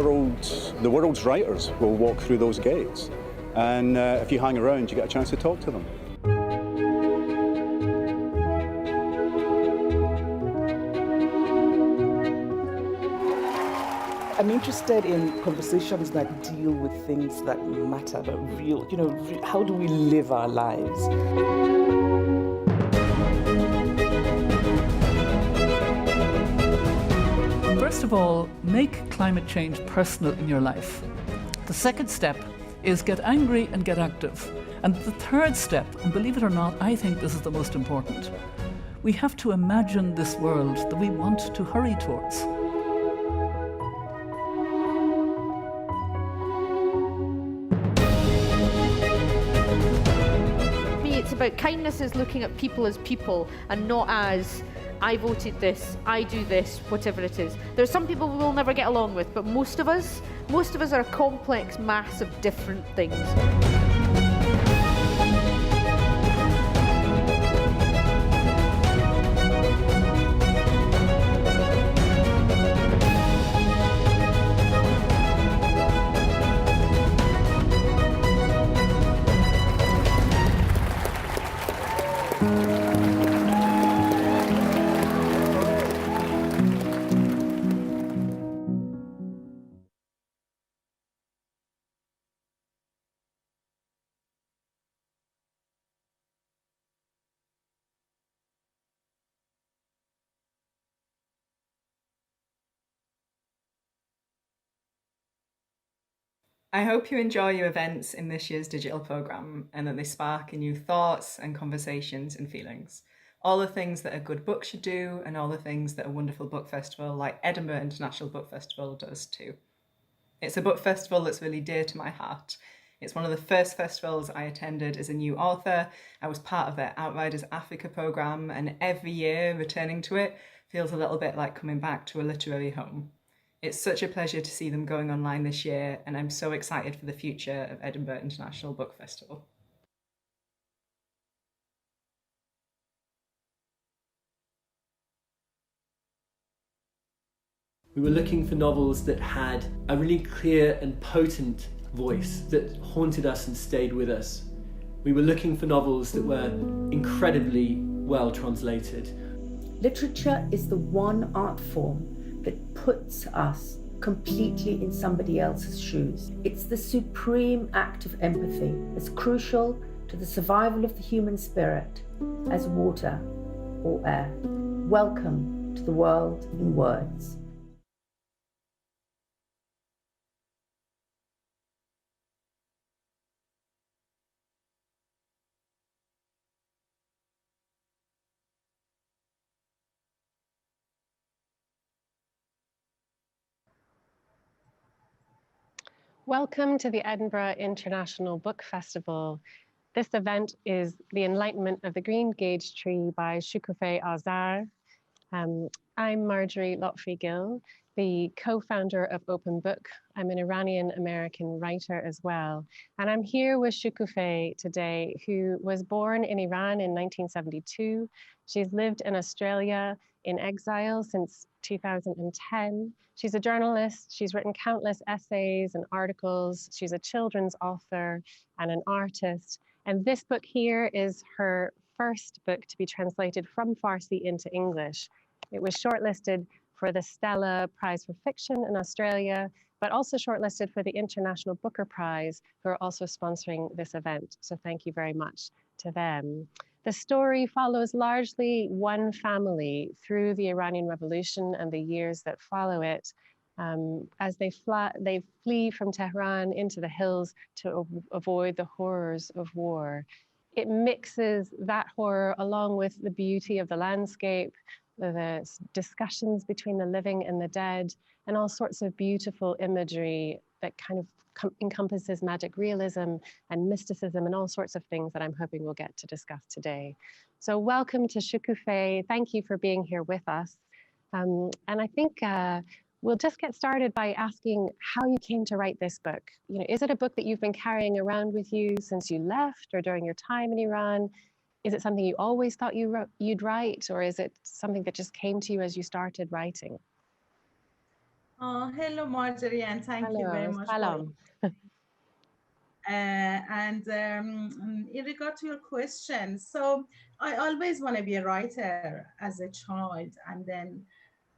world's writers will walk through those gates. And if you hang around, you get a chance to talk to them. I'm interested in conversations that deal with things that matter, but real, how do we live our lives? First of all, make climate change personal in your life. The second step is get angry and get active. And the third step, and believe it or not, I think this is the most important. We have to imagine this world that we want to hurry towards. It's about kindness is looking at people as people and not as I voted this, I do this, whatever it is. There are some people we will never get along with, but most of us are a complex mass of different things. I hope you enjoy your events in this year's digital programme and that they spark in you thoughts and conversations and feelings. All the things that a good book should do and all the things that a wonderful book festival like Edinburgh International Book Festival does too. It's a book festival that's really dear to my heart. It's one of the first festivals I attended as a new author. I was part of their Outriders Africa programme, and every year returning to it feels a little bit like coming back to a literary home. It's such a pleasure to see them going online this year, and I'm so excited for the future of Edinburgh International Book Festival. We were looking for novels that had a really clear and potent voice that haunted us and stayed with us. We were looking for novels that were incredibly well translated. Literature is the one art form that puts us completely in somebody else's shoes. It's the supreme act of empathy, as crucial to the survival of the human spirit as water or air. Welcome to the world in words. Welcome to the Edinburgh International Book Festival. This event is The Enlightenment of the Greengage Tree by Shokoofeh Azar. I'm Marjorie Lotfi Gill, the co-founder of Open Book. I'm an Iranian-American writer as well. And I'm here with Shokoofeh today, who was born in Iran in 1972. She's lived in Australia in exile since 2010. She's a journalist. She's written countless essays and articles. She's a children's author and an artist. And this book here is her first book to be translated from Farsi into English. It was shortlisted for the Stella Prize for Fiction in Australia, but also shortlisted for the International Booker Prize, who are also sponsoring this event. So thank you very much to them. The story follows largely one family through the Iranian Revolution and the years that follow it, as they flee from Tehran into the hills to avoid the horrors of war. It mixes that horror along with the beauty of the landscape, the discussions between the living and the dead, and all sorts of beautiful imagery that kind of encompasses magic realism and mysticism and all sorts of things that I'm hoping we'll get to discuss today. So welcome to Shokoofeh. Thank you for being here with us. And I think we'll just get started by asking how you came to write this book. You know, is it a book that you've been carrying around with you since you left or during your time in Iran? Is it something you always thought you'd write, or is it something that just came to you as you started writing? Hello, Marjorie, and thank you very Hello, much for salam. in regard to your question, so I always want to be a writer as a child, and then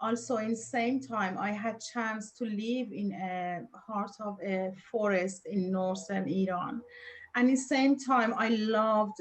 also in same time I had chance to live in a heart of a forest in northern Iran, and in same time I loved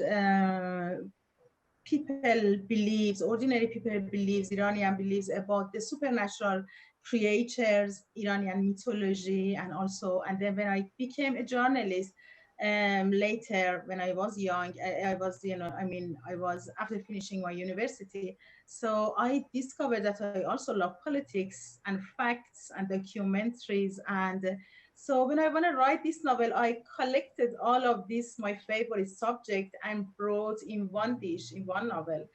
people believes, ordinary people believes, Iranian believes about the supernatural creatures, Iranian mythology, and also, and then when I became a journalist, later when I was young, I was, I was after finishing my university. So I discovered that I also love politics and facts and documentaries. And so when I want to write this novel, I collected all of this, my favorite subject, and brought in one dish, in one novel.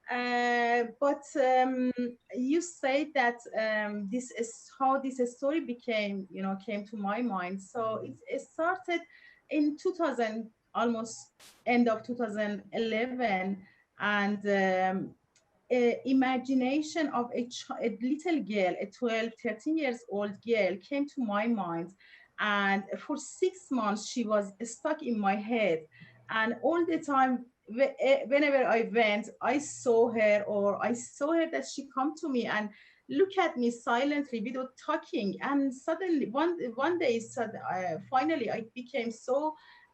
But you say that this is how this story became, came to my mind. So it started in 2000, almost end of 2011, and imagination of a little girl, a 12, 13 years old girl came to my mind. And for 6 months, she was stuck in my head. And all the time, whenever I went, I saw her, or I saw her that she come to me and look at me silently without talking. And suddenly, one day, finally, I became so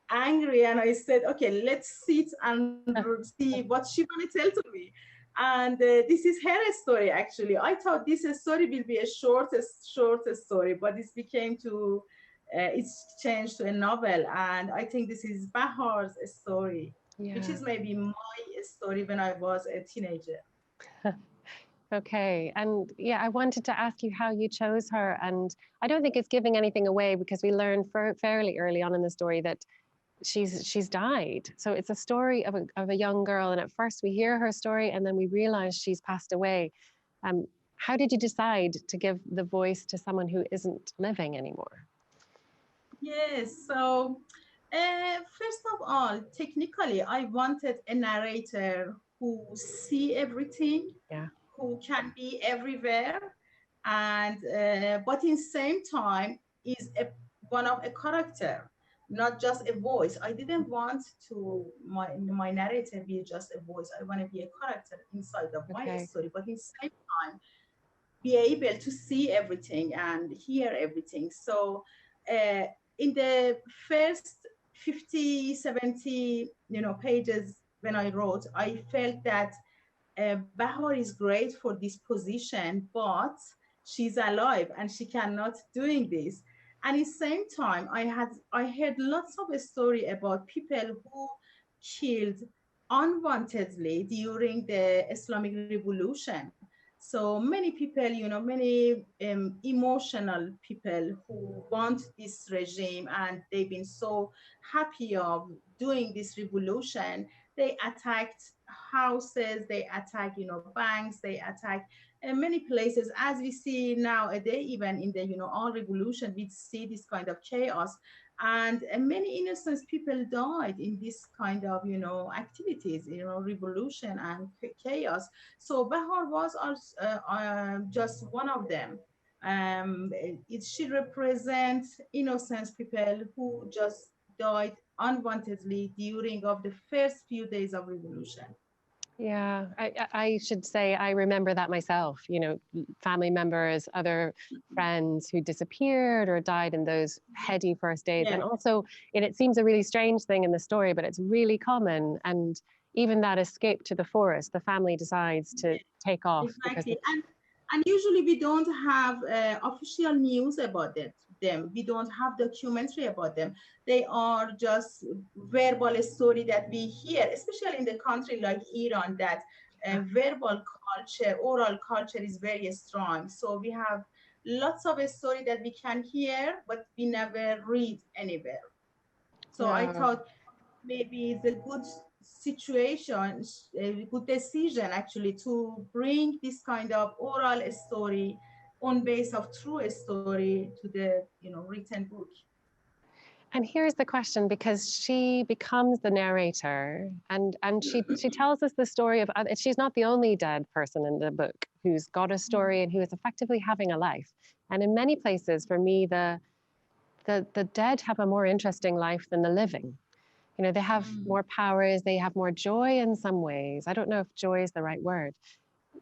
angry, and I said, okay, let's sit and see what she want to tell to me. And this is her story, actually. I thought this story will be a shortest story, but this became to, it's changed to a novel. And I think this is Bahar's story, which Yeah. is maybe my story when I was a teenager. Okay. And yeah, I wanted to ask you how you chose her. And I don't think it's giving anything away because we learned fairly early on in the story that she's died. So it's a story of a young girl. And at first we hear her story and then we realize she's passed away. How did you decide to give the voice to someone who isn't living anymore? Yes, so first of all, technically, I wanted a narrator who see everything, Yeah. who can be everywhere, and but in same time is one of a character, not just a voice. I didn't want to my narrator be just a voice. I want to be a character inside of my Okay. story, but in same time be able to see everything and hear everything. So uh, in the first 50, 70, pages when I wrote, I felt that Bahar is great for this position, but she's alive and she cannot doing this. And at the same time, I heard lots of story about people who killed unwantedly during the Islamic Revolution. So many people, many emotional people who want this regime, and they've been so happy of doing this revolution. They attacked houses, they attack, banks, they attack many places. As we see nowadays, even in the, all revolution, we see this kind of chaos. And many innocent people died in this kind of, activities, revolution and chaos. So Bahar was also, just one of them. It should represent innocent people who just died unwantedly during of the first few days of revolution. Yeah, I should say I remember that myself, family members, other friends who disappeared or died in those heady first days. Yeah. And also, it seems a really strange thing in the story, but it's really common. And even that escape to the forest, the family decides to take off because Exactly. And usually we don't have official news about them. We don't have documentary about them. They are just verbal story that we hear, especially in the country like Iran, that verbal culture, oral culture is very strong. So we have lots of story that we can hear, but we never read anywhere. So I yeah. thought maybe it's a good situation, a good decision actually to bring this kind of oral story on base of true story to the written book. And here's the question, because she becomes the narrator and she tells us the story of she's not the only dead person in the book who's got a story and who is effectively having a life. And in many places, for me, the dead have a more interesting life than the living. You know, they have more powers, they have more joy in some ways. I don't know if joy is the right word.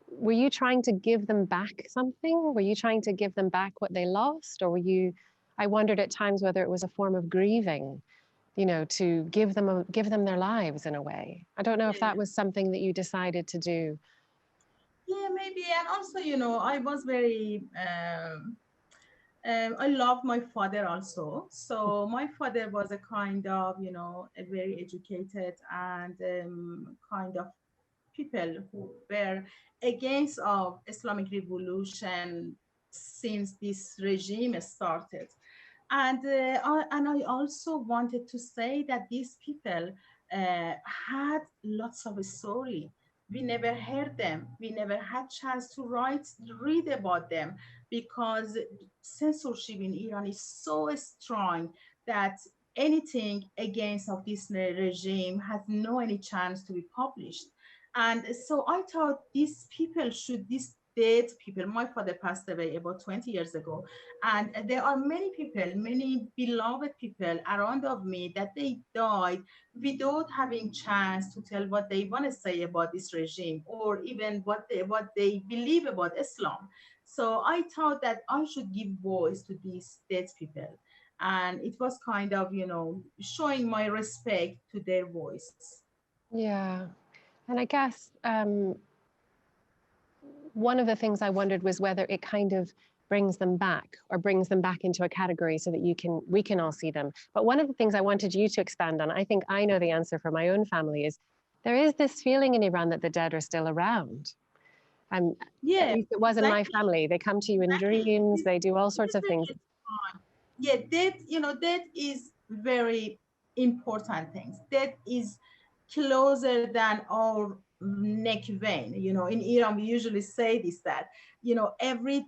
Were you trying to give them back something? Were you trying to give them back what they lost? Or were you, I wondered at times whether it was a form of grieving, you know, to give them their lives in a way. I don't know if that was something that you decided to do. Yeah, maybe. And also, you know, I was very, I love my father also. So my father was a kind of, you know, a very educated and kind of people who were against of Islamic Revolution since this regime started. And I also wanted to say that these people had lots of story. We never heard them. We never had chance to read about them, because censorship in Iran is so strong that anything against of this regime has no any chance to be published. And so I thought these people should, these dead people, my father passed away about 20 years ago, and there are many people, many beloved people around of me that they died without having chance to tell what they want to say about this regime, or even what they believe about Islam. So I thought that I should give voice to these dead people. And it was kind of, you know, showing my respect to their voice. Yeah. And I guess one of the things I wondered was whether it kind of brings them back or brings them back into a category so that we can all see them. But one of the things I wanted you to expand on, I think I know the answer for my own family, is there is this feeling in Iran that the dead are still around. Yeah, at least it was in my exactly. family. They come to you in dreams, they do all sorts of things. Yeah, that, you know, that is very important things. That is closer than our neck vein. You know, in Iran, we usually say this, that, you know, every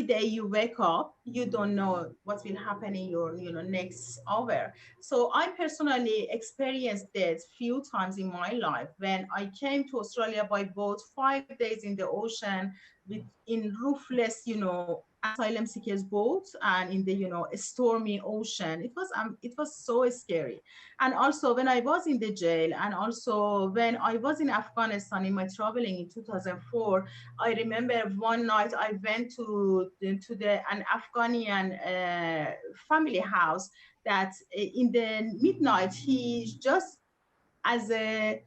day you wake up, you don't know what will happen in your, you know, next hour. So I personally experienced that few times in my life. When I came to Australia by boat, 5 days in the ocean, with in roofless, you know, asylum seekers boats, and in the, you know, stormy ocean, it was so scary. And also when I was in the jail, and also when I was in Afghanistan in my traveling in 2004, I remember one night I went to an Afghanian family house, that in the midnight he just as a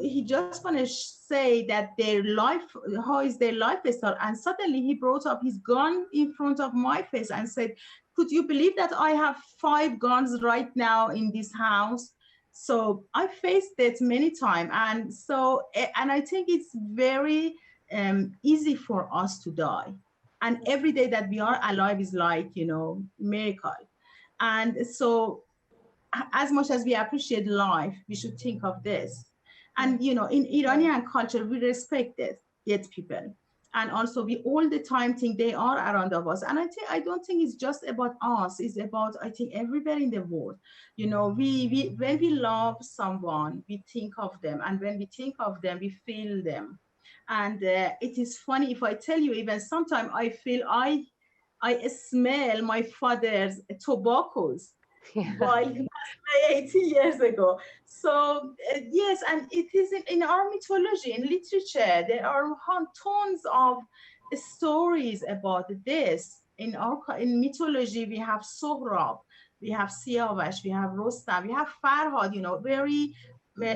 he just want to say that their life, how is their lifestyle, and suddenly he brought up his gun in front of my face and said, "Could you believe that I have 5 guns right now in this house?" So I faced that many times, and so and I think it's very easy for us to die, and every day that we are alive is like, you know, miracle. And so as much as we appreciate life, we should think of this. And, you know, in Iranian culture, we respect dead people. And also we all the time think they are around of us. And I don't think it's just about us. It's about, I think, everybody in the world. You know, we when we love someone, we think of them. And when we think of them, we feel them. And it is funny if I tell you, even sometimes I feel I smell my father's tobaccos while he passed away 80 years ago. So yes, and it is in our mythology, in literature, there are tons of stories about this. In mythology, we have Sohrab, we have Siavash, we have Rostam, we have Farhad, you know, very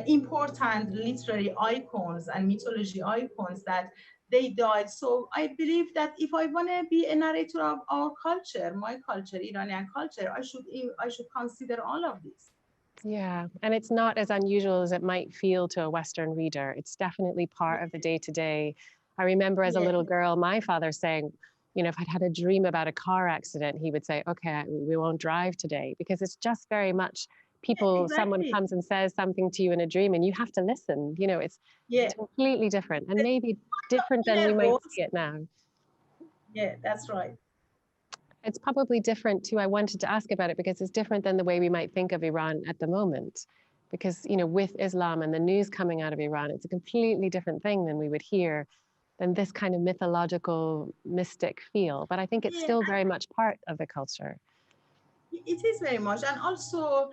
important literary icons and mythology icons that they died. So I believe that if I want to be a narrator of our culture, my culture, Iranian culture, I should consider all of this. Yeah, and it's not as unusual as it might feel to a Western reader. It's definitely part of the day-to-day. I remember as a little girl, my father saying, you know, if I'd had a dream about a car accident, he would say, okay, we won't drive today, because it's just very much people, someone comes and says something to you in a dream and you have to listen. You know, it's completely different, and maybe different than we might see it now. Yeah, that's right. It's probably different too. I wanted to ask about it because it's different than the way we might think of Iran at the moment. Because, you know, with Islam and the news coming out of Iran, it's a completely different thing than we would hear than this kind of mythological, mystic feel. But I think it's Yeah, still very much part of the culture. it is very much. And also,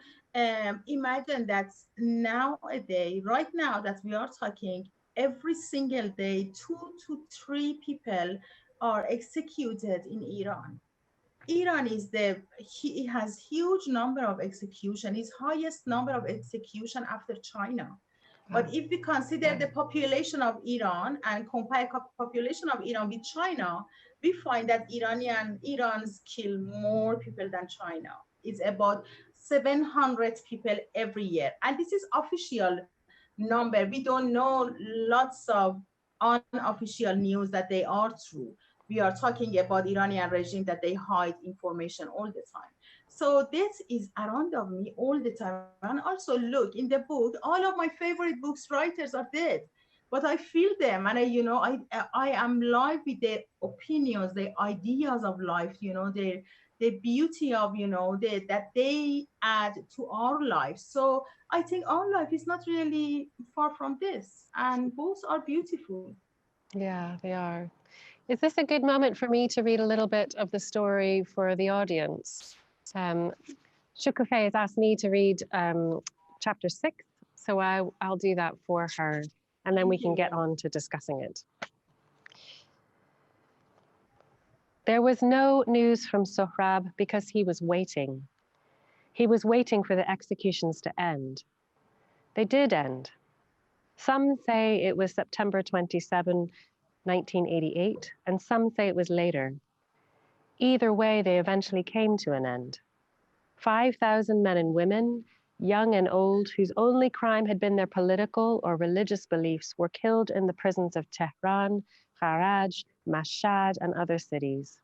imagine that nowadays, right now that we are talking, every single day, 2 to 3 people are executed in Iran. Iran has huge number of execution, its highest number of execution after China. But if we consider the population of Iran and compare population of Iran with China, we find that Iran's kill more people than China. It's about 700 people every year. And this is official number. We don't know lots of unofficial news that they are true. We are talking about Iranian regime that they hide information all the time. So this is around of me all the time. And also look in the book, all of my favorite books writers are dead, but I feel them, and I am live with their opinions, their ideas of life, the beauty of that they add to our life. So I think our life is not really far from this, and both are beautiful. Yeah, they are. Is this a good moment for me to read a little bit of the story for the audience? Shokoofeh has asked me to read chapter 6, so I'll do that for her, and then we can get on to discussing it. There was no news from Sohrab because he was waiting. He was waiting for the executions to end. They did end. Some say it was September 27, 1988, and some say it was later. Either way, they eventually came to an end. 5,000 men and women, young and old, whose only crime had been their political or religious beliefs, were killed in the prisons of Tehran, Karaj, Mashhad, and other cities.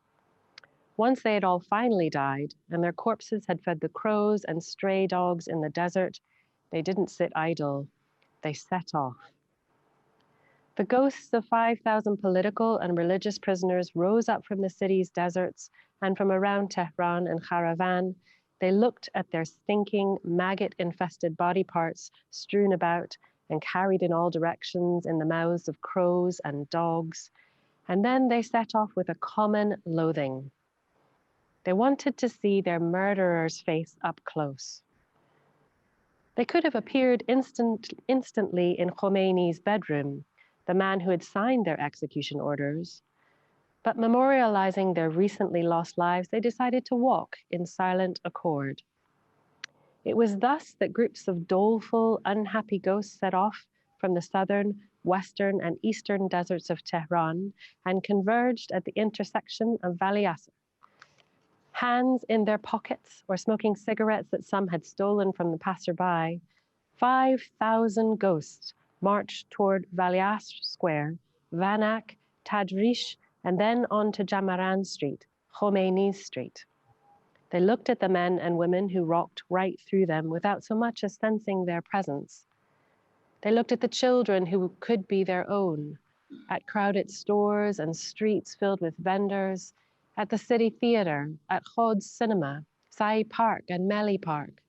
Once they had all finally died, and their corpses had fed the crows and stray dogs in the desert, they didn't sit idle. They set off. The ghosts of 5,000 political and religious prisoners rose up from the city's deserts, and from around Tehran and Kharavan, they looked at their stinking, maggot-infested body parts strewn about and carried in all directions in the mouths of crows and dogs, and then they set off with a common loathing. They wanted to see their murderer's face up close. They could have appeared instantly in Khomeini's bedroom, the man who had signed their execution orders. But memorializing their recently lost lives, they decided to walk in silent accord. It was thus that groups of doleful, unhappy ghosts set off from the southern, western, and eastern deserts of Tehran and converged at the intersection of Valiasr. Hands in their pockets or smoking cigarettes that some had stolen from the passerby, 5,000 ghosts marched toward Valiasr Square, Vanak, Tadrish, and then on to Jamaran Street, Khomeini's street. They looked at the men and women who rocked right through them without so much as sensing their presence. They looked at the children who could be their own, at crowded stores and streets filled with vendors, at the city theater, at Khod's cinema, Sai Park and Melli Park.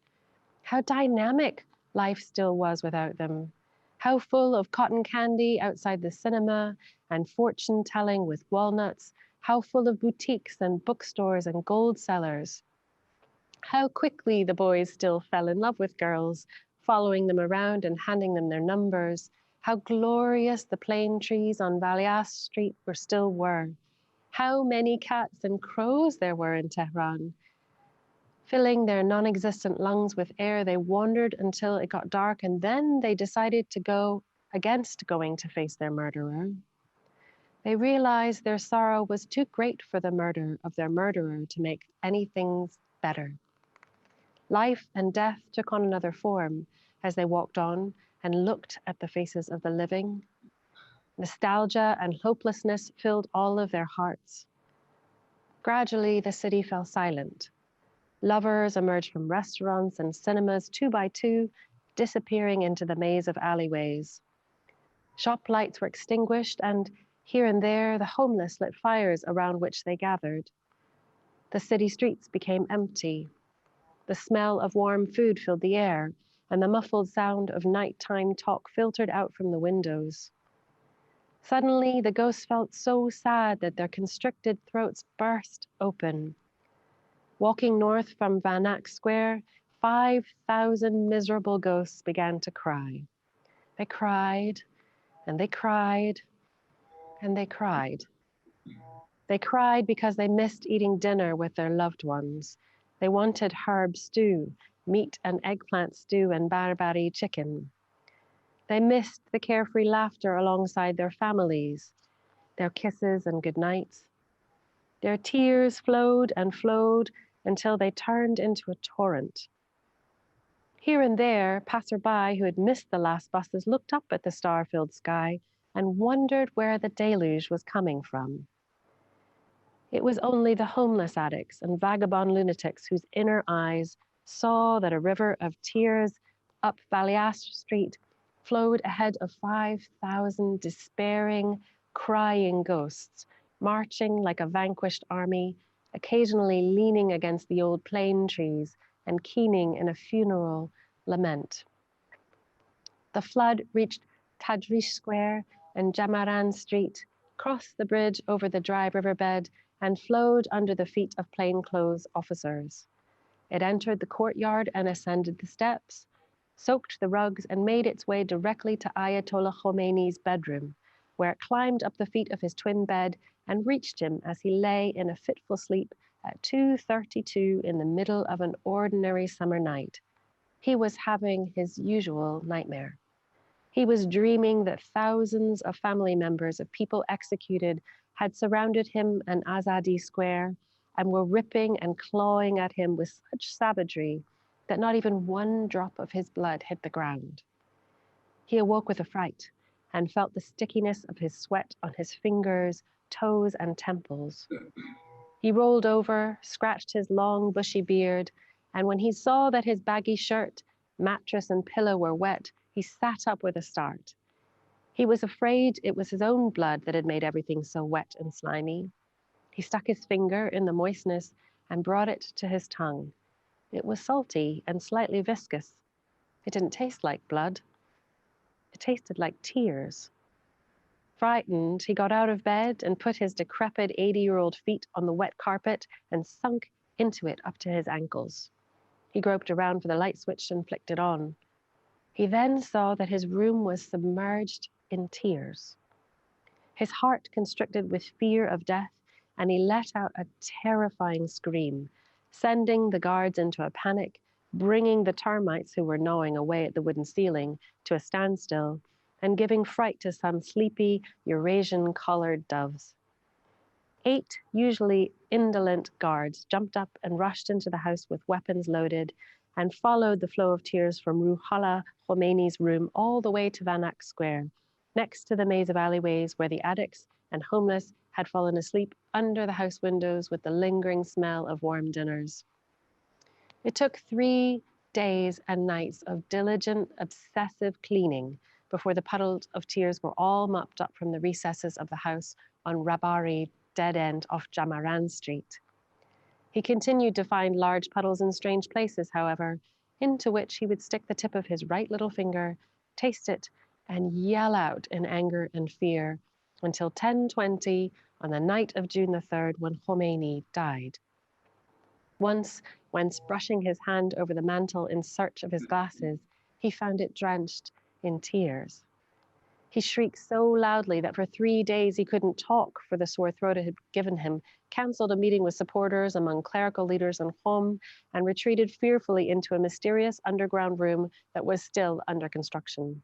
How dynamic life still was without them. How full of cotton candy outside the cinema and fortune telling with walnuts. How full of boutiques and bookstores and gold sellers. How quickly the boys still fell in love with girls, following them around and handing them their numbers. How glorious the plane trees on Valiasr Street still were. How many cats and crows there were in Tehran. Filling their non-existent lungs with air, they wandered until it got dark, and then they decided to go against going to face their murderer. They realized their sorrow was too great for the murder of their murderer to make anything better. Life and death took on another form as they walked on and looked at the faces of the living. Nostalgia and hopelessness filled all of their hearts. Gradually, the city fell silent. Lovers emerged from restaurants and cinemas 2 by 2, disappearing into the maze of alleyways. Shop lights were extinguished, and here and there, the homeless lit fires around which they gathered. The city streets became empty. The smell of warm food filled the air, and the muffled sound of nighttime talk filtered out from the windows. Suddenly, the ghosts felt so sad that their constricted throats burst open. Walking north from Van Eyck Square, 5,000 miserable ghosts began to cry. They cried, and they cried, and they cried. They cried because they missed eating dinner with their loved ones. They wanted herb stew, meat and eggplant stew, and barbari chicken. They missed the carefree laughter alongside their families, their kisses and goodnights. Their tears flowed and flowed until they turned into a torrent. Here and there, passerby who had missed the last buses looked up at the star-filled sky and wondered where the deluge was coming from. It was only the homeless addicts and vagabond lunatics whose inner eyes saw that a river of tears up Balliastre Street flowed ahead of 5,000 despairing, crying ghosts, marching like a vanquished army, occasionally leaning against the old plane trees and keening in a funeral lament. The flood reached Tadrish Square and Jamaran Street, crossed the bridge over the dry riverbed, and flowed under the feet of plainclothes officers. It entered the courtyard and ascended the steps, soaked the rugs, and made its way directly to Ayatollah Khomeini's bedroom, where it climbed up the feet of his twin bed and reached him as he lay in a fitful sleep at 2:32 in the middle of an ordinary summer night. He was having his usual nightmare. He was dreaming that thousands of family members of people executed had surrounded him in Azadi Square and were ripping and clawing at him with such savagery that not even one drop of his blood hit the ground. He awoke with a fright and felt the stickiness of his sweat on his fingers, toes, and temples. He rolled over, scratched his long, bushy beard, and when he saw that his baggy shirt, mattress, and pillow were wet, he sat up with a start. He was afraid it was his own blood that had made everything so wet and slimy. He stuck his finger in the moistness and brought it to his tongue. It was salty and slightly viscous. It didn't taste like blood. It tasted like tears. Frightened, he got out of bed and put his decrepit 80-year-old feet on the wet carpet and sunk into it up to his ankles. He groped around for the light switch and flicked it on. He then saw that his room was submerged in tears. His heart constricted with fear of death, and he let out a terrifying scream, sending the guards into a panic, bringing the termites who were gnawing away at the wooden ceiling to a standstill, and giving fright to some sleepy Eurasian-collared doves. 8 usually indolent guards jumped up and rushed into the house with weapons loaded and followed the flow of tears from Ruhollah Khomeini's room all the way to Van Eyck Square, next to the maze of alleyways where the addicts and homeless had fallen asleep under the house windows with the lingering smell of warm dinners. It took 3 days and nights of diligent, obsessive cleaning before the puddles of tears were all mopped up from the recesses of the house on Rabari dead end off Jamaran Street. He continued to find large puddles in strange places, however, into which he would stick the tip of his right little finger, taste it, and yell out in anger and fear until 10:20 on the night of June the 3rd when Khomeini died. Once, when brushing his hand over the mantel in search of his glasses, he found it drenched in tears. He shrieked so loudly that for 3 days he couldn't talk for the sore throat it had given him, cancelled a meeting with supporters among clerical leaders in Qom, and retreated fearfully into a mysterious underground room that was still under construction.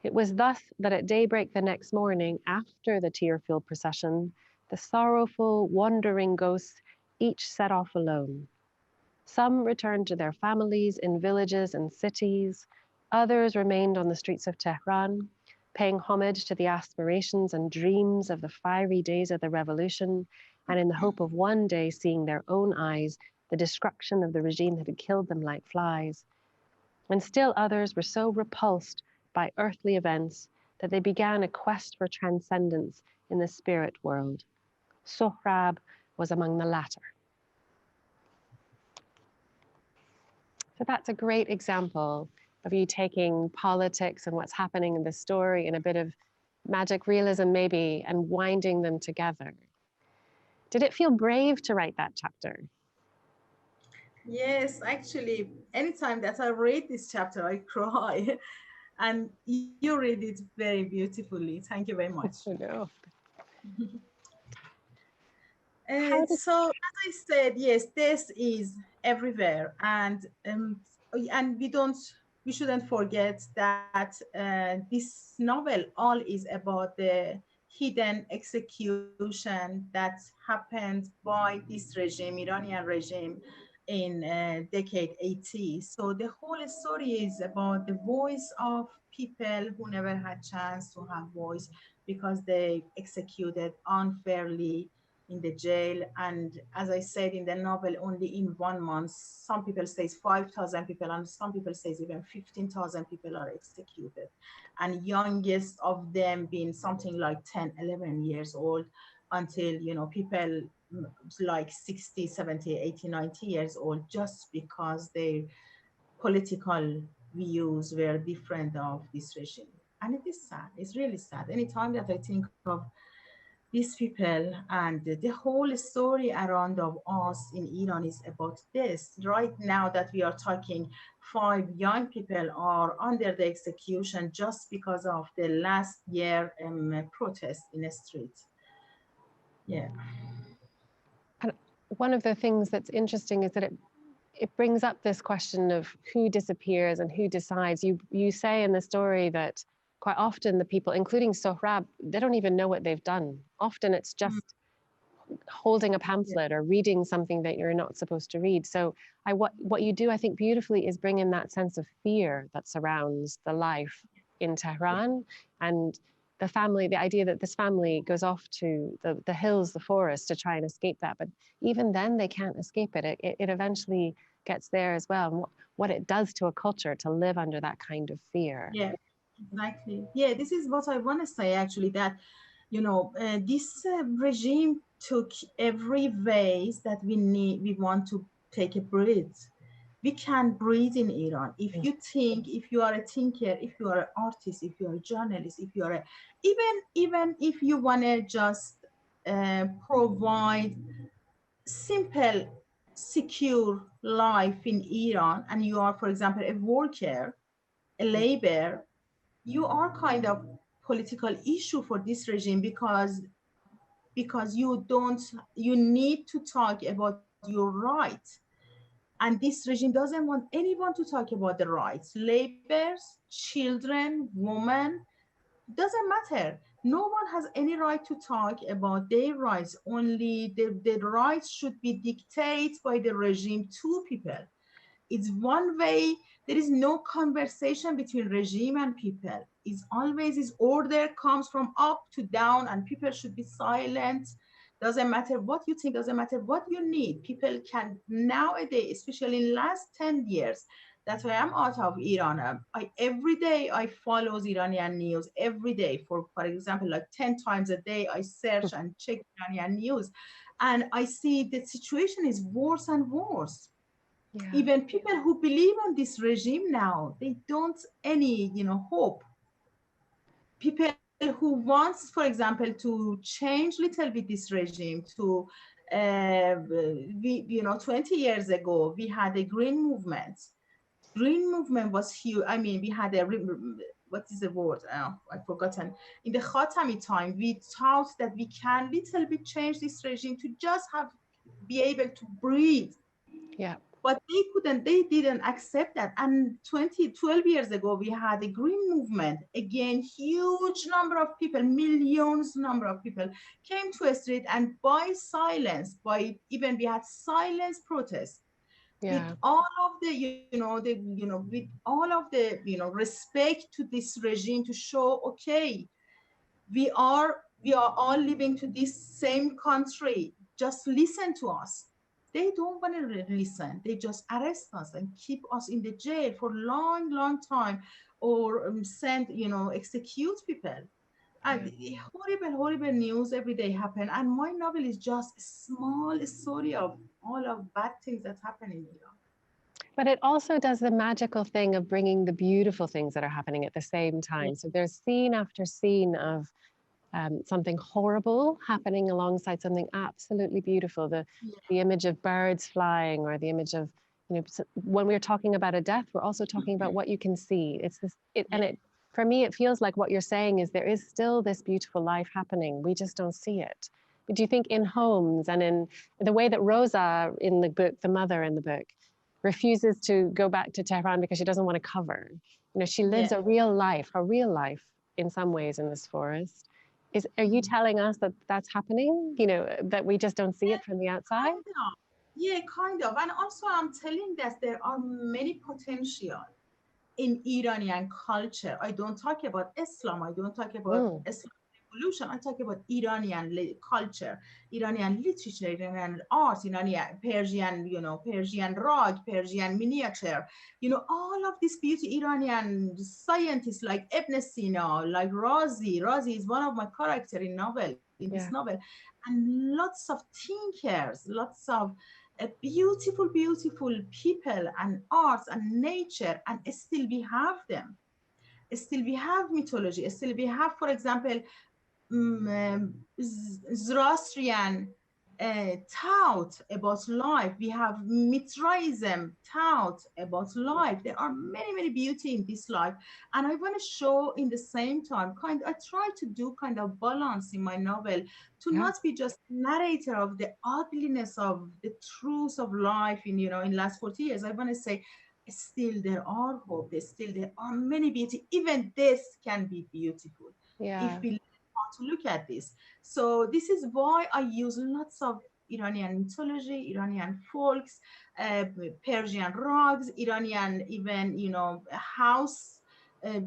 It was thus that at daybreak the next morning, after the tear-filled procession, the sorrowful, wandering ghosts each set off alone. Some returned to their families in villages and cities. Others remained on the streets of Tehran, paying homage to the aspirations and dreams of the fiery days of the revolution, and in the hope of one day seeing their own eyes the destruction of the regime that had killed them like flies. And still others were so repulsed by earthly events that they began a quest for transcendence in the spirit world. Sohrab was among the latter. So that's a great example of you taking politics and what's happening in the story and a bit of magic realism maybe, and winding them together. Did it feel brave to write that chapter? Yes, actually, anytime that I read this chapter, I cry. And you read it very beautifully. Thank you very much. I know. So, as I said, yes, this is everywhere, and we shouldn't forget that this novel all is about the hidden execution that happened by this regime, Iranian regime, in decade 80. So the whole story is about the voice of people who never had chance to have voice because they executed unfairly in the jail. And as I said in the novel, only in 1 month, some people say 5,000 people, and some people say even 15,000 people are executed. And youngest of them being something like 10, 11 years old, until, people like 60, 70, 80, 90 years old, just because their political views were different of this regime. And it is sad. It's really sad. Anytime that I think of these people and the whole story around of us in Iran is about this. Right now that we are talking, 5 young people are under the execution just because of the last year protest in the street. Yeah. And one of the things that's interesting is that it brings up this question of who disappears and who decides. You say in the story that quite often the people, including Sohrab, they don't even know what they've done. Often it's just holding a pamphlet or reading something that you're not supposed to read. So what you do, I think, beautifully is bring in that sense of fear that surrounds the life in Tehran, and the family, the idea that this family goes off to the hills, the forest, to try and escape that. But even then they can't escape it. It eventually gets there as well. And what it does to a culture to live under that kind of fear. Yeah, exactly. Yeah, this is what I want to say actually, that, this regime took every ways that we want to take a breath. We can breathe in Iran. If you think, if you are a thinker, if you are an artist, if you are a journalist, if you are even if you want to just provide simple, secure life in Iran, and you are, for example, a worker, a labor, you are kind of political issue for this regime, because you need to talk about your rights. And this regime doesn't want anyone to talk about the rights. Laborers, children, women, doesn't matter. No one has any right to talk about their rights. Only the rights should be dictated by the regime to people. It's one way. There is no conversation between regime and people. It's always is order comes from up to down, and people should be silent. Doesn't matter what you think, doesn't matter what you need. People can nowadays, especially in last 10 years, that I am out of Iran. Every day I follow Iranian news every day. For example, like 10 times a day, I search and check Iranian news, and I see the situation is worse and worse. Yeah. Even people who believe on this regime now, they don't any hope. People who wants, for example, to change little bit this regime to 20 years ago we had a green movement. Green movement was huge. I mean, we had what is the word? I've forgotten. In the Khatami time, we thought that we can little bit change this regime to just be able to breathe. Yeah. But they didn't accept that. And 12 years ago, we had a green movement. Again, huge number of people, millions number of people came to a street, and by silence, we had silence protests. Yeah. With all of the, with all of the, respect to this regime, to show, okay, we are all living to this same country. Just listen to us. They don't want to listen. They just arrest us and keep us in the jail for long, long time, or execute people. And horrible, horrible news every day happen. And my novel is just a small story of all of bad things that happen in Iran. But it also does the magical thing of bringing the beautiful things that are happening at the same time. So there's scene after scene of something horrible happening alongside something absolutely beautiful. The image of birds flying, or the image of, you know, when we're talking about a death, we're also talking about what you can see. It's this, for me, it feels like what you're saying is there is still this beautiful life happening. We just don't see it. But do you think in homes and in the way that Rosa in the book, the mother in the book, refuses to go back to Tehran because she doesn't want to cover, you know, she lives a real life in some ways in this forest. Are you telling us that that's happening? You know, that we just don't see it from the outside? Kind of. Yeah, kind of. And also I'm telling that there are many potential in Iranian culture. I don't talk about Islam. I don't talk about Islam revolution. I talk about Iranian culture, Iranian literature, Iranian art, Iranian Persian, you know, Persian rug, Persian miniature, you know, all of this beauty. Iranian scientists like Ibn Sina, like Razi. Razi is one of my characters in this novel, and lots of thinkers, lots of beautiful, beautiful people and arts and nature, and still we have them. Still we have mythology. Still we have, for example, Zoroastrian thought about life. We have Mithraism thought about life. There are many, many beauty in this life. And I want to show in the same time, I try to do kind of balance in my novel to not be just narrator of the ugliness of the truth of life in, you know, in last 40 years. I want to say, still there are hope. Still there are many beauty. Even this can be beautiful if we to look at this. So this is why I use lots of Iranian mythology, Iranian folks, Persian rugs, Iranian even, you know, house,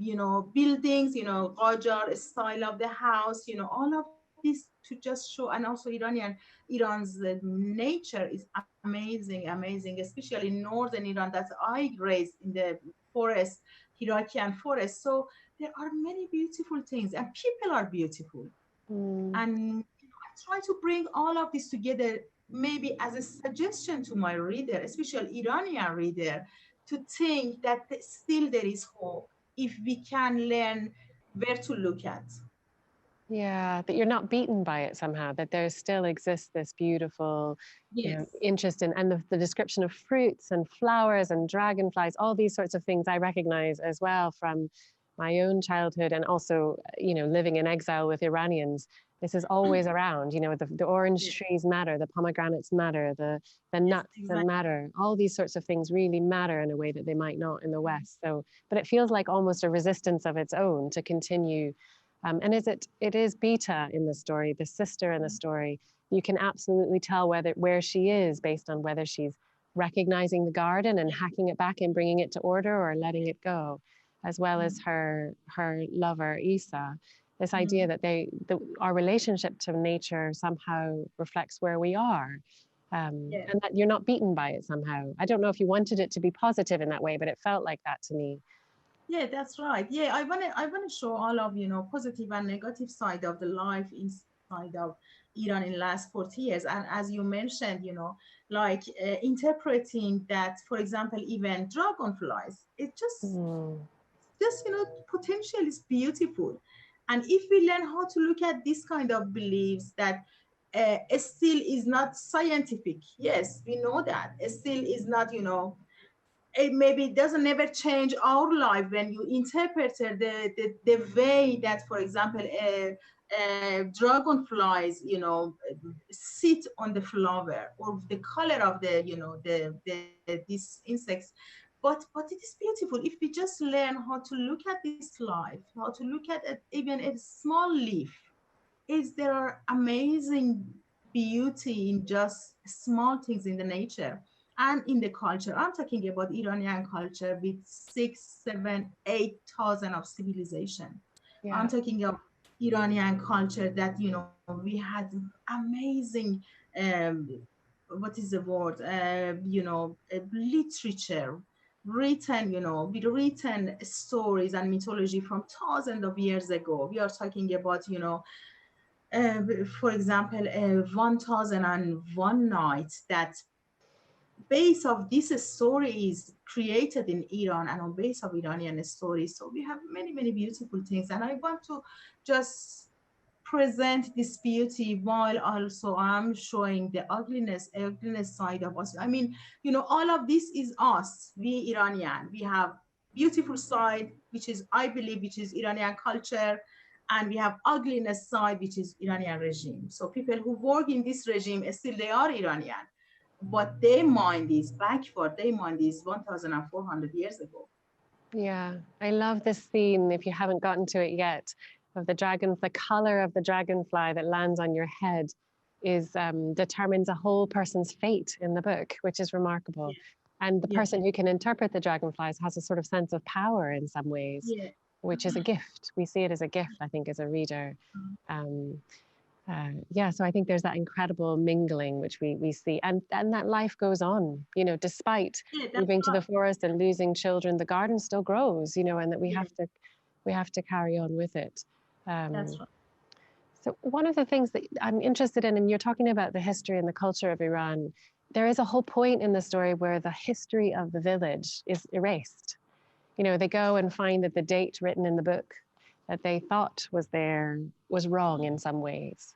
you know, buildings, you know, Qajar style of the house, you know, all of this to just show. And also Iran's nature is amazing, amazing, especially in northern Iran that I raised in the forest, Hirakian forest. So there are many beautiful things, and people are beautiful. And you know, I try to bring all of this together, maybe as a suggestion to my reader, especially Iranian reader, to think that still there is hope if we can learn where to look at. Yeah, that you're not beaten by it somehow, that there still exists this beautiful, you know, interest in, and the description of fruits and flowers and dragonflies, all these sorts of things I recognize as well from my own childhood, and also, you know, living in exile with Iranians. This is always around, you know, the orange trees matter, the pomegranates matter, the nuts matter, all these sorts of things really matter in a way that they might not in the West. So, but it feels like almost a resistance of its own to continue. And it is Beta in the story, the sister in the story. You can absolutely tell where she is based on whether she's recognizing the garden and hacking it back and bringing it to order, or letting it go, as well as her lover Isa. This idea that our relationship to nature somehow reflects where we are, and that you're not beaten by it somehow. I don't know if you wanted it to be positive in that way, but it felt like that to me. Yeah, that's right. Yeah, I wanna show all of, you know, positive and negative side of the life inside of Iran in last 40 years. And as you mentioned, you know, like interpreting that, for example, even dragonflies, it just you know, potential is beautiful. And if we learn how to look at this kind of beliefs that still is not scientific, yes, we know that it still is not, you know, it maybe doesn't never change our life when you interpret the way that, for example, dragonflies, you know, sit on the flower, or the color of the, you know, these insects. But it is beautiful if we just learn how to look at this life, how to look at it, even a small leaf. There are amazing beauty in just small things in the nature and in the culture. I'm talking about Iranian culture with 6, 7, 8,000 of civilization. I'm talking of Iranian culture that, you know, we had amazing, what is the word, you know, literature written, you know, with written stories and mythology from thousands of years ago. We are talking about, you know, for example, 1001 Night, that base of this story is created in Iran and on base of Iranian stories. So we have many, many beautiful things. And I want to just present this beauty while also I'm showing the ugliness side of us. I mean, you know, all of this is us, we Iranian. We have beautiful side, which is, I believe, which is Iranian culture, and we have ugliness side, which is Iranian regime. So people who work in this regime, still they are Iranian, but their mind is backward. Their mind is 1,400 years ago. Yeah, I love this scene, if you haven't gotten to it yet, of the color of the dragonfly that lands on your head is determines a whole person's fate in the book, which is remarkable. Yeah. And the person who can interpret the dragonflies has a sort of sense of power in some ways, Yeah. which is a gift. We see it as a gift, I think, as a reader. Yeah, so I think there's that incredible mingling which we see, and that life goes on, you know, despite moving to the forest and losing children, the garden still grows, you know, and that we have to carry on with it. That's right. So one of the things that I'm interested in, and you're talking about the history and the culture of Iran, there is a whole point in the story where the history of the village is erased. You know, they go and find that the date written in the book that they thought was there was wrong in some ways.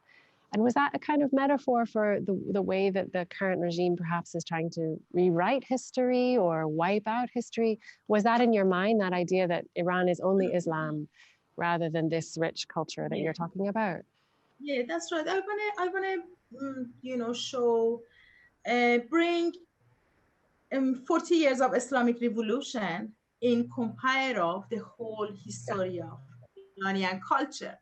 And was that a kind of metaphor for the way that the current regime perhaps is trying to rewrite history or wipe out history? Was that in your mind, that idea that Iran is only Islam rather than this rich culture that you're talking about? Yeah, that's right. I wanna, you know, bring 40 years of Islamic Revolution in compare of the whole history of Iranian culture.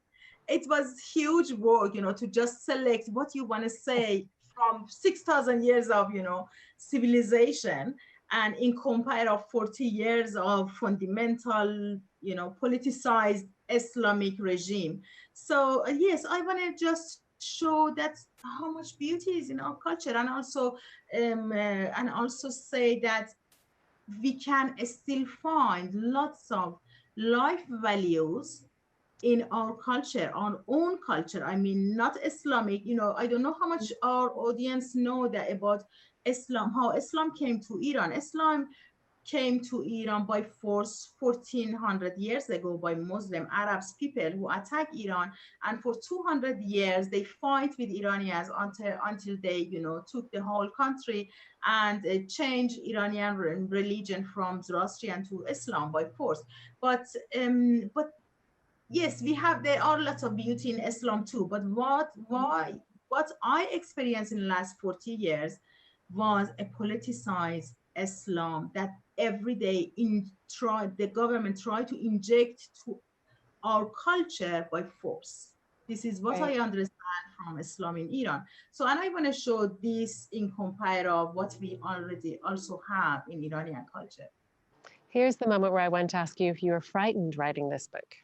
It was huge work, you know, to just select what you want to say from 6,000 years of, you know, civilization, and in compare of 40 years of fundamental, you know, politicized Islamic regime. So yes, I want to just show that how much beauty is in our culture, and also say that we can still find lots of life values in our culture, our own culture. I mean, not Islamic. You know, I don't know how much our audience know that about Islam, how Islam came to Iran. Islam came to Iran by force 1400 years ago by Muslim Arabs people who attacked Iran, and for 200 years they fight with Iranians until they, you know, took the whole country and changed Iranian religion from Zoroastrian to Islam by force. But yes, there are lots of beauty in Islam too, but what I experienced in the last 40 years was a politicized Islam that every day the government tried to inject to our culture by force. This is what I understand from Islam in Iran. So, and I want to show this in compare of what we already also have in Iranian culture. Here's the moment where I want to ask you if you were frightened writing this book.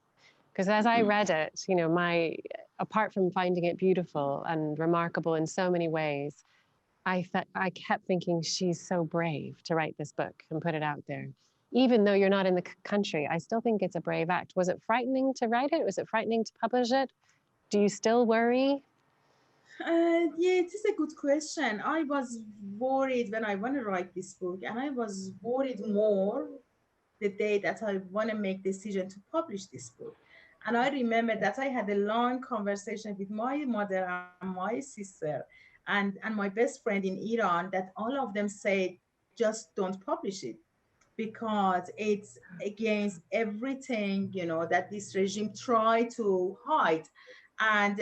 Because as I read it, you know, apart from finding it beautiful and remarkable in so many ways, I kept thinking, she's so brave to write this book and put it out there. Even though you're not in the country, I still think it's a brave act. Was it frightening to write it? Was it frightening to publish it? Do you still worry? Yeah, it is a good question. I was worried when I want to write this book, and I was worried more the day that I want to make decision to publish this book. And I remember that I had a long conversation with my mother and my sister and my best friend in Iran, that all of them said, just don't publish it, because it's against everything, you know, that this regime tried to hide. And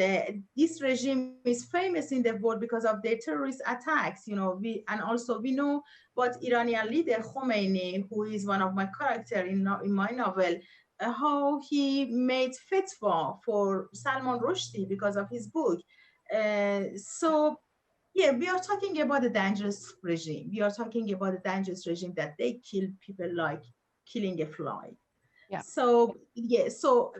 this regime is famous in the world because of their terrorist attacks, you know. And also we know what Iranian leader Khomeini, who is one of my characters in my novel, how he made fatwa for Salman Rushdie because of his book. So yeah, we are talking about a dangerous regime. We are talking about a dangerous regime that they kill people like killing a fly. Yeah. So yeah, so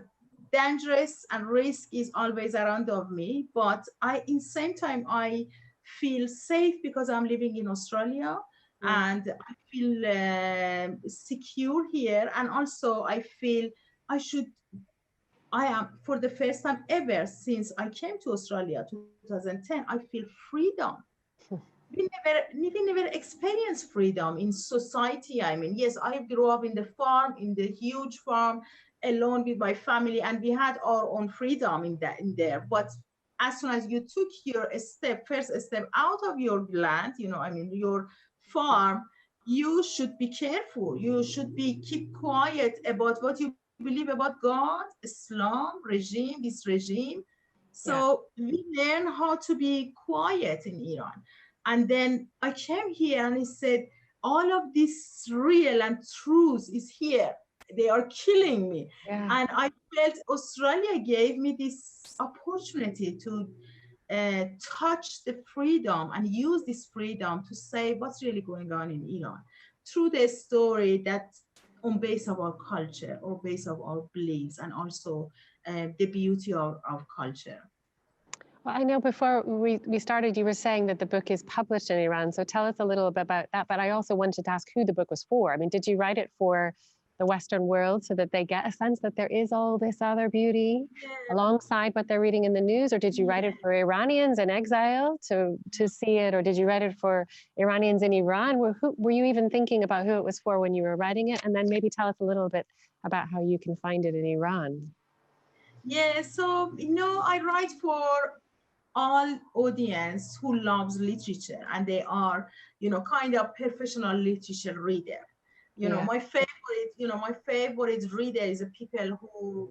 dangerous and risk is always around of me, but in same time I feel safe because I'm living in Australia, and I feel secure here, and also I feel I am, for the first time ever since I came to Australia 2010, I feel freedom. we never experienced freedom in society. I mean, yes, I grew up in the farm, in the huge farm, alone with my family, and we had our own freedom in there. But as soon as you took your first step out of your land, I mean, your farm, you should be careful. You should be keep quiet about what you believe about God, Islam, regime, this regime. So we learn how to be quiet in Iran. And then I came here and I said, all of this real and truth is here. They are killing me. Yeah. And I felt Australia gave me this opportunity to touch the freedom and use this freedom to say what's really going on in Iran through the story that on base of our culture or base of our beliefs, and also the beauty of culture. Well, I know before we started, you were saying that the book is published in Iran. So tell us a little bit about that. But I also wanted to ask who the book was for. I mean, did you write it for the Western world so that they get a sense that there is all this other beauty alongside what they're reading in the news? Or did you write it for Iranians in exile to see it? Or did you write it for Iranians in Iran? Were you even thinking about who it was for when you were writing it? And then maybe tell us a little bit about how you can find it in Iran. Yeah, so, I write for all audience who loves literature, and they are, kind of professional literature reader. My favorite reader is the people who,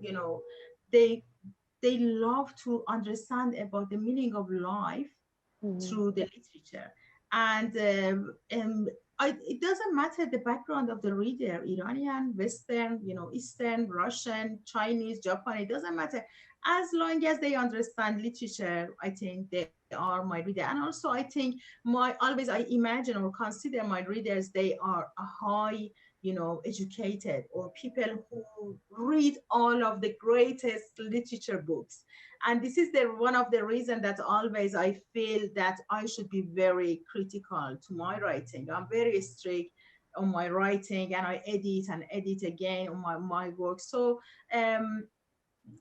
they love to understand about the meaning of life through the literature. And it doesn't matter the background of the reader, Iranian, Western, Eastern, Russian, Chinese, Japanese, it doesn't matter. As long as they understand literature, I think they are my reader. And also I think I imagine or consider my readers, they are a high, educated, or people who read all of the greatest literature books. And this is one of the reasons that always I feel that I should be very critical to my writing. I'm very strict on my writing, and I edit again on my work. So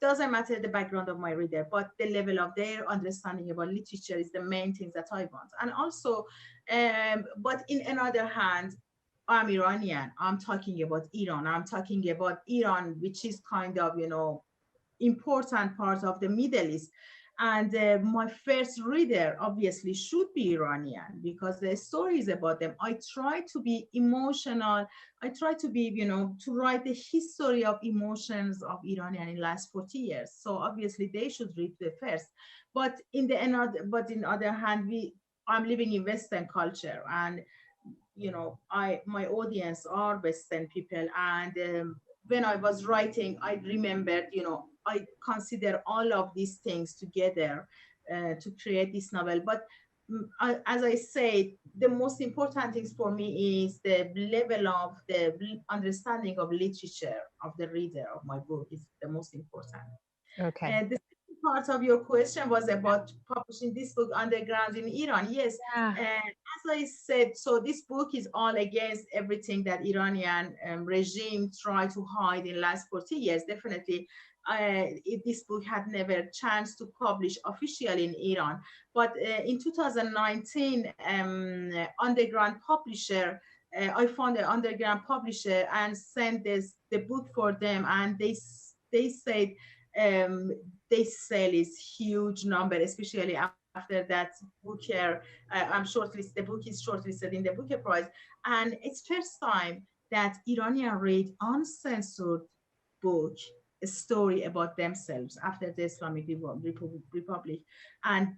doesn't matter the background of my reader, but the level of their understanding about literature is the main thing that I want. And also, but in another hand, I'm Iranian. I'm talking about Iran. I'm talking about Iran, which is kind of, important part of the Middle East. And my first reader obviously should be Iranian, because the story is about them. I try to be emotional. I try to be, to write the history of emotions of Iranian in the last 40 years. So obviously they should read the first. But in the other hand, I'm living in Western culture, and my audience are Western people. And when I was writing, I remembered, I consider all of these things together to create this novel. But as I said, the most important things for me is the level of the understanding of literature of the reader of my book is the most important. Okay. The second part of your question was about publishing this book underground in Iran. Yes, as I said, so this book is all against everything that Iranian regime tried to hide in the last 40 years. Definitely, this book had never chance to publish officially in Iran. But in 2019, underground publisher, I found an underground publisher and sent the book for them, and they said they sell is huge number, especially after that Booker. The book is shortlisted in the Booker Prize, and it's first time that Iranian read uncensored book, a story about themselves after the Islamic Republic, and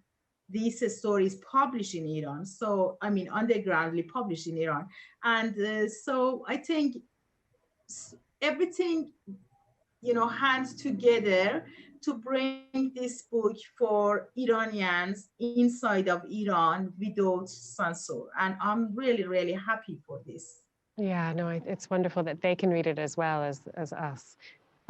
this story is published in Iran. So I mean, undergroundly published in Iran, and so I think everything hands together to bring this book for Iranians inside of Iran without censor. And I'm really, really happy for this. Yeah, no, it's wonderful that they can read it as well as us.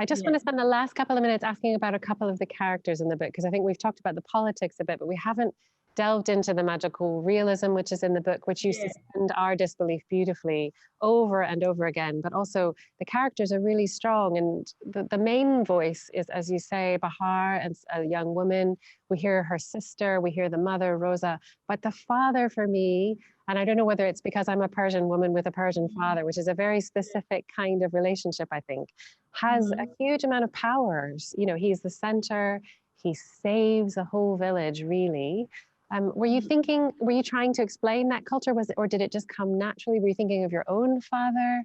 I just want to spend the last couple of minutes asking about a couple of the characters in the book, because I think we've talked about the politics a bit, but we haven't delved into the magical realism, which is in the book, which you suspend our disbelief beautifully over and over again. But also the characters are really strong. And the main voice is, as you say, Bahar, and a young woman. We hear her sister, we hear the mother, Rosa. But the father for me, and I don't know whether it's because I'm a Persian woman with a Persian father, which is a very specific kind of relationship, I think, has a huge amount of powers. You know, he's the center, he saves a whole village, really. Were you trying to explain that culture, or did it just come naturally? Were you thinking of your own father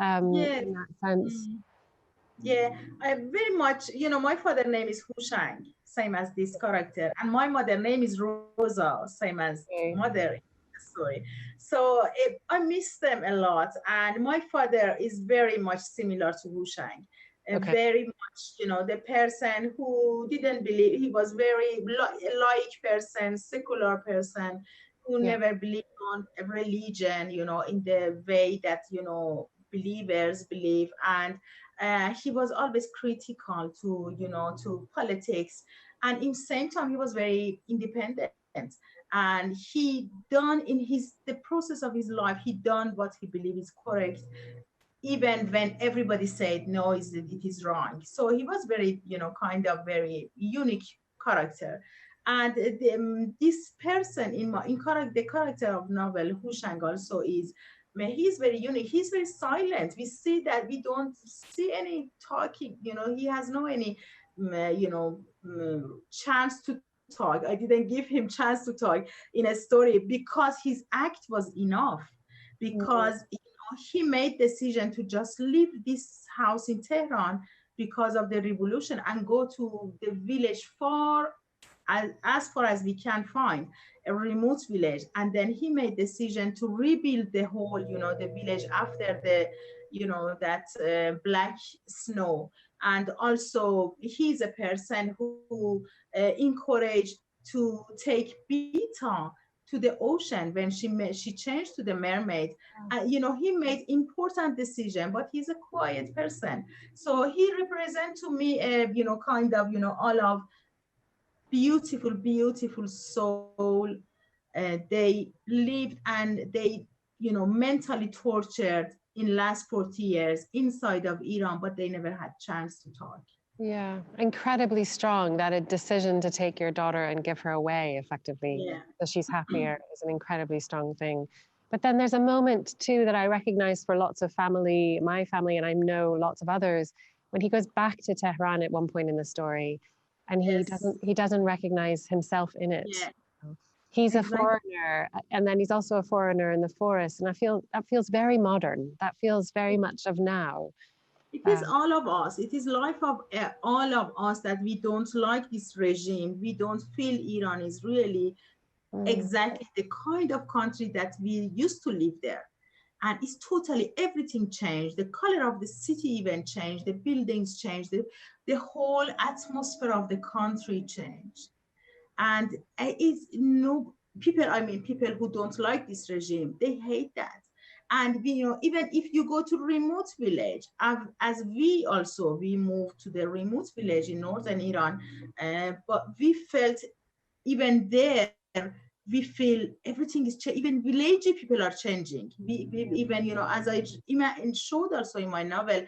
Yes. in that sense? Yeah, I very much, my father name is Hushang, same as this character, and my mother name is Rosa, same as mother in the story. So I miss them a lot, and my father is very much similar to Hushang. Very much, the person who didn't believe, he was very laik person, secular person, who never believed on a religion, in the way that, believers believe. And he was always critical to politics. And in the same time, he was very independent. And he done in the process of his life, he done what he believed is correct, even when everybody said no, it is wrong. So he was very, kind of very unique character. And this person the character of novel, Hushang, also is, he's very unique. He's very silent. We see that we don't see any talking. He has no any, chance to talk. I didn't give him chance to talk in a story because his act was enough. Because he made decision to just leave this house in Tehran because of the revolution and go to the village as far as we can find, a remote village. And then he made decision to rebuild the whole, the village after the, that black snow. And also he's a person who encouraged to take Beta to the ocean when she changed to the mermaid. He made important decision, but he's a quiet person. So he represents to me, kind of, all of beautiful soul. They lived and they, mentally tortured in last 40 years inside of Iran, but they never had chance to talk. Yeah, incredibly strong. That a decision to take your daughter and give her away effectively, so she's happier, is an incredibly strong thing. But then there's a moment too that I recognize for lots of my family, and I know lots of others, when he goes back to Tehran at one point in the story, and he doesn't recognize himself in it. He's a foreigner, and then he's also a foreigner in the forest, and I feel that feels very modern. That feels very much of now. It is all of us. It is life of all of us that we don't like this regime. We don't feel Iran is really exactly the kind of country that we used to live there. And it's totally, everything changed. The color of the city even changed. The buildings changed. The whole atmosphere of the country changed. And it's people who don't like this regime, they hate that. And even if you go to remote village, as we moved to the remote village in northern Iran, but we felt even there, we feel everything is changing. Even village people are changing. We even, as I showed also in my novel,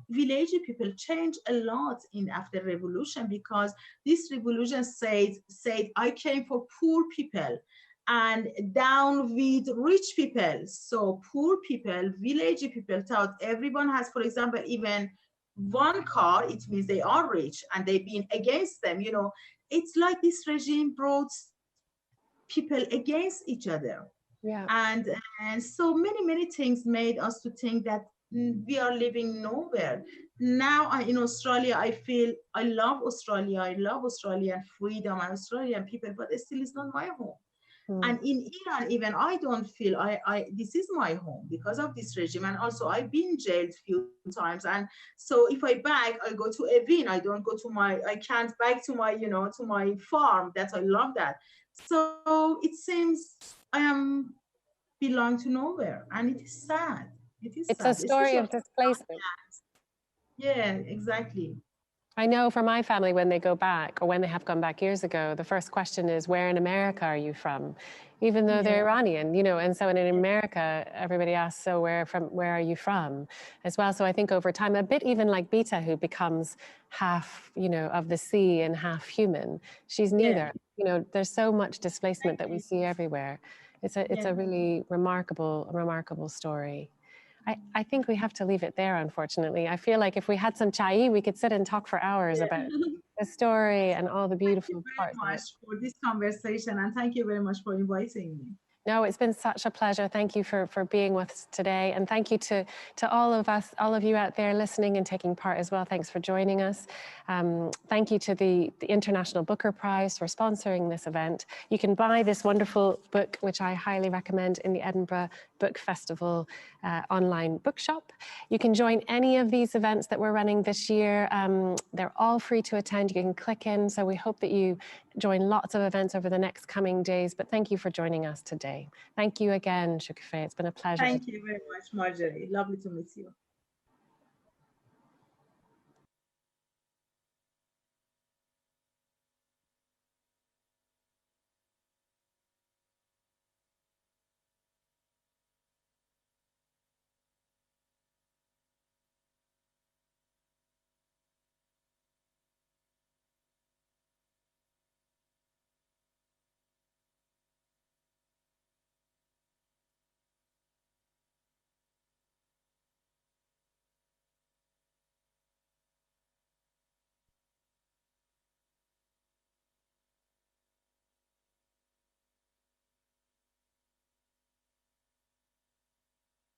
village people change a lot after revolution, because this revolution said I came for poor people and down with rich people. So poor people, village people thought everyone has, for example, even one car, it means they are rich, and they've been against them. It's like this regime brought people against each other. And so many things made us to think that we are living nowhere. Now in Australia, I feel I love Australia. I love Australian freedom and Australian people, but it still is not my home. And in Iran, even I don't feel this is my home because of this regime. And also I've been jailed a few times. And so if I back, I go to Evin. I don't go to I can't back to my, to my farm. I love that. So it seems I belong to nowhere. And it is sad. It is sad. It's a story of displacement. Yeah, exactly. I know for my family, when they go back, or when they have gone back years ago, the first question is, where in America are you from? Even though they're Iranian, you know, and so in America, everybody asks, so where are you from as well? So I think over time, a bit even like Beta, who becomes half, you know, of the sea and half human, she's neither. You know, there's so much displacement that we see everywhere. It's a really remarkable story. I think we have to leave it there, unfortunately. I feel like if we had some chai, we could sit and talk for hours about the story and all the beautiful parts. Thank you very much for this conversation, and thank you very much for inviting me. No, it's been such a pleasure. Thank you for being with us today. And thank you to all of us, all of you out there listening and taking part as well. Thanks for joining us. Thank you to the International Booker Prize for sponsoring this event. You can buy this wonderful book, which I highly recommend, in the Edinburgh Book Festival online bookshop. You can join any of these events that we're running this year. They're all free to attend. You can click in. So we hope that you join lots of events over the next coming days. But thank you for joining us today. Thank you again, Shokoofeh. It's been a pleasure. Thank you very much, Marjorie. Lovely to meet you.